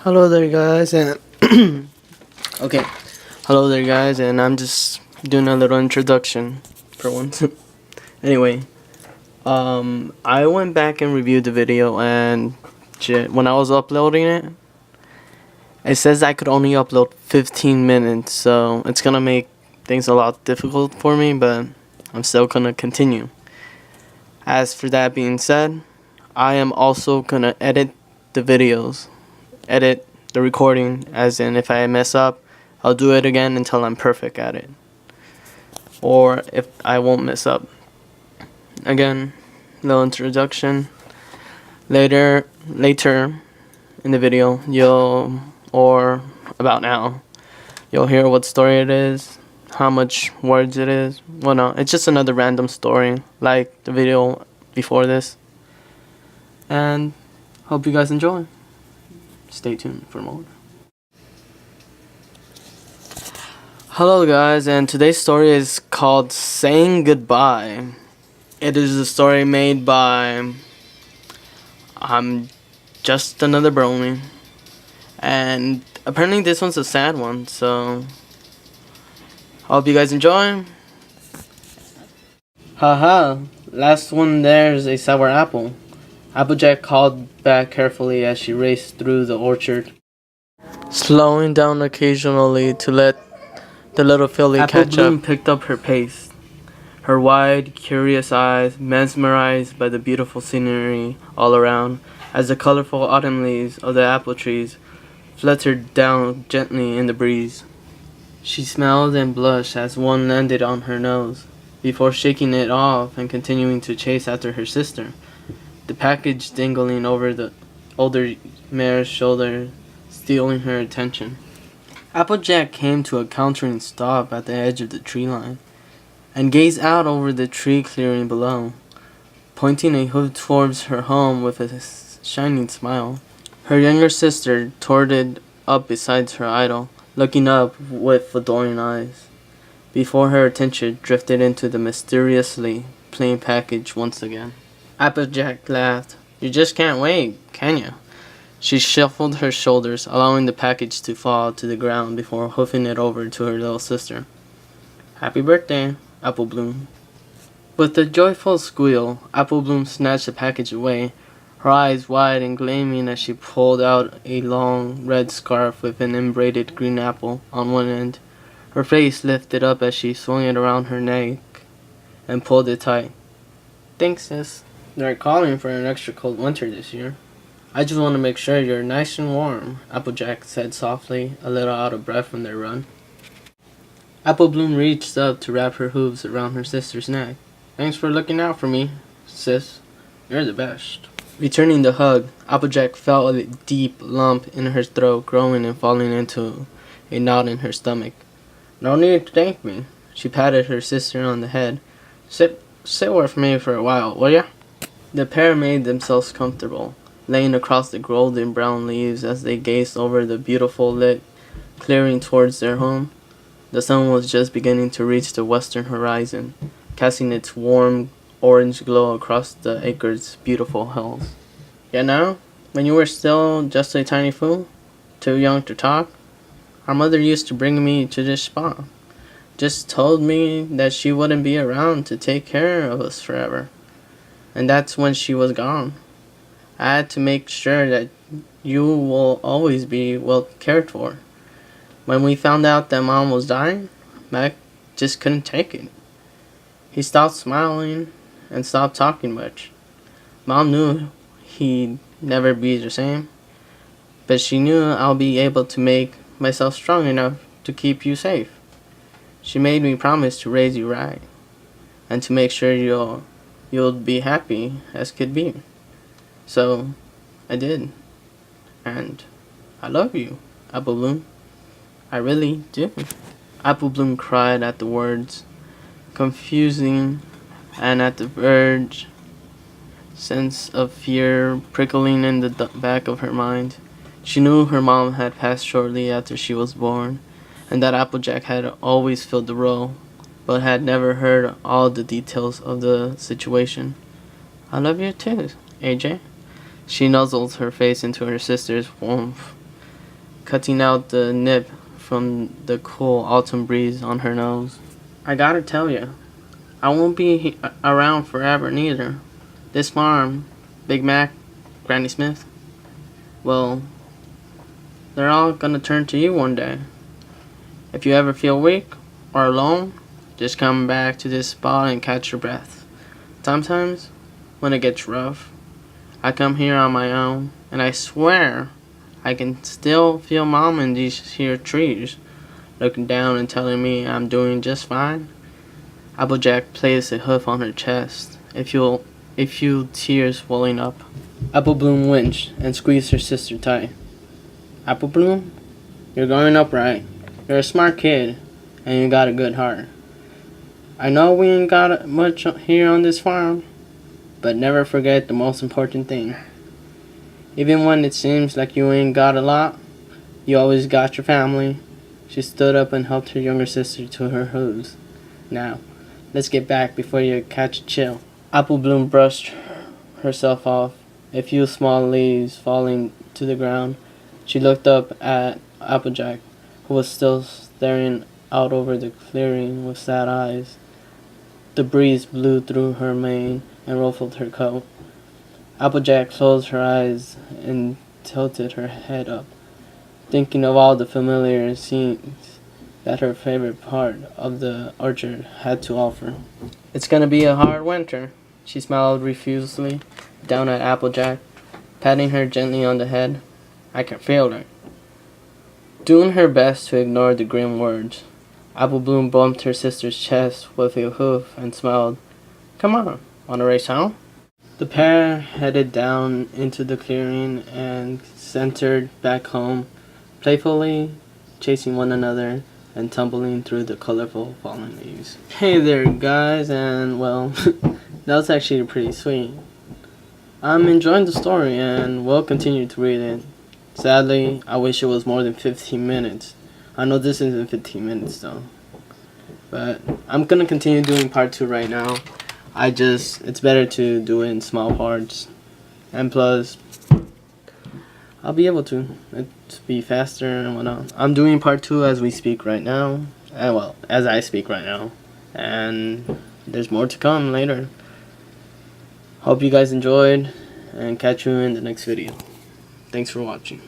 Hello there, guys, and okay. Hello there, guys, and I'm just doing a little introduction for once. Anyway, I went back and reviewed the video, and when I was uploading it, it says I could only upload 15 minutes, so it's gonna make things a lot difficult for me, but I'm still gonna continue. As for that being said, I am also gonna edit the videos. Edit the recording, as in if I mess up, I'll do it again until I'm perfect at it, or if I won't mess up. Again, little introduction. Later in the video, or about now, you'll hear what story it is, how much words it is. Well, no, it's just another random story like the video before this, and hope you guys enjoy. Stay tuned for more. Hello guys, and today's story is called Saying Goodbye. It is a story made by just another Brony, and apparently this one's a sad one, so hope you guys enjoy. Haha, last one there's a sour apple. Applejack called back carefully as she raced through the orchard, slowing down occasionally to let the little filly catch up. Bloom picked up her pace, her wide, curious eyes mesmerized by the beautiful scenery all around, as the colorful autumn leaves of the apple trees fluttered down gently in the breeze. She smiled and blushed as one landed on her nose, before shaking it off and continuing to chase after her sister, the package dangling over the older mare's shoulder, stealing her attention. Applejack came to a countering stop at the edge of the tree line, and gazed out over the tree clearing below, pointing a hoof towards her home with a shining smile. Her younger sister trotted up beside her idol, looking up with adoring eyes, before her attention drifted into the mysteriously plain package once again. Applejack laughed. "You just can't wait, can you?" She shuffled her shoulders, allowing the package to fall to the ground before hoofing it over to her little sister. "Happy birthday, Apple Bloom." With a joyful squeal, Apple Bloom snatched the package away, her eyes wide and gleaming as she pulled out a long red scarf with an embroidered green apple on one end. Her face lifted up as she swung it around her neck and pulled it tight. "Thanks, sis. They're calling for an extra cold winter this year. I just want to make sure you're nice and warm," Applejack said softly, a little out of breath from their run. Apple Bloom reached up to wrap her hooves around her sister's neck. "Thanks for looking out for me, sis. You're the best." Returning the hug, Applejack felt a deep lump in her throat growing and falling into a knot in her stomach. "No need to thank me." She patted her sister on the head. Sit with me for a while, will ya?" The pair made themselves comfortable, laying across the golden brown leaves as they gazed over the beautiful lit clearing towards their home. The sun was just beginning to reach the western horizon, casting its warm orange glow across the acre's beautiful hills. "You know, when you were still just a tiny fool, too young to talk, our mother used to bring me to this spot. Just told me that she wouldn't be around to take care of us forever. And that's when she was gone. I had to make sure that you will always be well cared for. When we found out that Mom was dying, Mac just couldn't take it. He stopped smiling and stopped talking much. Mom knew he'd never be the same, but she knew I'll be able to make myself strong enough to keep you safe. She made me promise to raise you right, and to make sure you'll be happy as could be. So, I did. And I love you, Apple Bloom. I really do." Apple Bloom cried at the words, confusing and at the verge, sense of fear prickling in the back of her mind. She knew her mom had passed shortly after she was born, and that Applejack had always filled the role, but had never heard all the details of the situation. "I love you too, AJ." She nuzzled her face into her sister's warmth, cutting out the nip from the cool autumn breeze on her nose. I gotta tell you, I won't be around forever neither. This farm, Big Mac, Granny Smith, well, they're all gonna turn to you one day. If you ever feel weak or alone, just come back to this spot and catch your breath. Sometimes, when it gets rough, I come here on my own, and I swear I can still feel Mom in these here trees, looking down and telling me I'm doing just fine. Applejack placed a hoof on her chest, a few tears welling up. Apple Bloom winced and squeezed her sister tight. Apple Bloom, you're growing up right. You're a smart kid, and you got a good heart. I know we ain't got much here on this farm, but never forget the most important thing. Even when it seems like you ain't got a lot, you always got your family. She stood up and helped her younger sister to her hooves. Now, let's get back before you catch a chill. Apple Bloom brushed herself off, a few small leaves falling to the ground. She looked up at Applejack, who was still staring out over the clearing with sad eyes. The breeze blew through her mane and ruffled her coat. Applejack closed her eyes and tilted her head up, thinking of all the familiar scenes that her favorite part of the orchard had to offer. It's gonna be a hard winter, she smiled refusively down at Applejack, patting her gently on the head. I can feel her. Doing her best to ignore the grim words, Apple Bloom bumped her sister's chest with a hoof and smiled. Come on, wanna race home? The pair headed down into the clearing and centered back home, playfully chasing one another and tumbling through the colorful fallen leaves. Hey there guys, and well, that was actually pretty sweet. I'm enjoying the story and will continue to read it. Sadly, I wish it was more than 15 minutes. I know this isn't 15 minutes though. But I'm gonna continue doing part 2 right now. It's better to do it in small parts. And plus, I'll be able to. It's be faster and whatnot. I'm doing part 2 as we speak right now. And well, as I speak right now. And there's more to come later. Hope you guys enjoyed and catch you in the next video. Thanks for watching.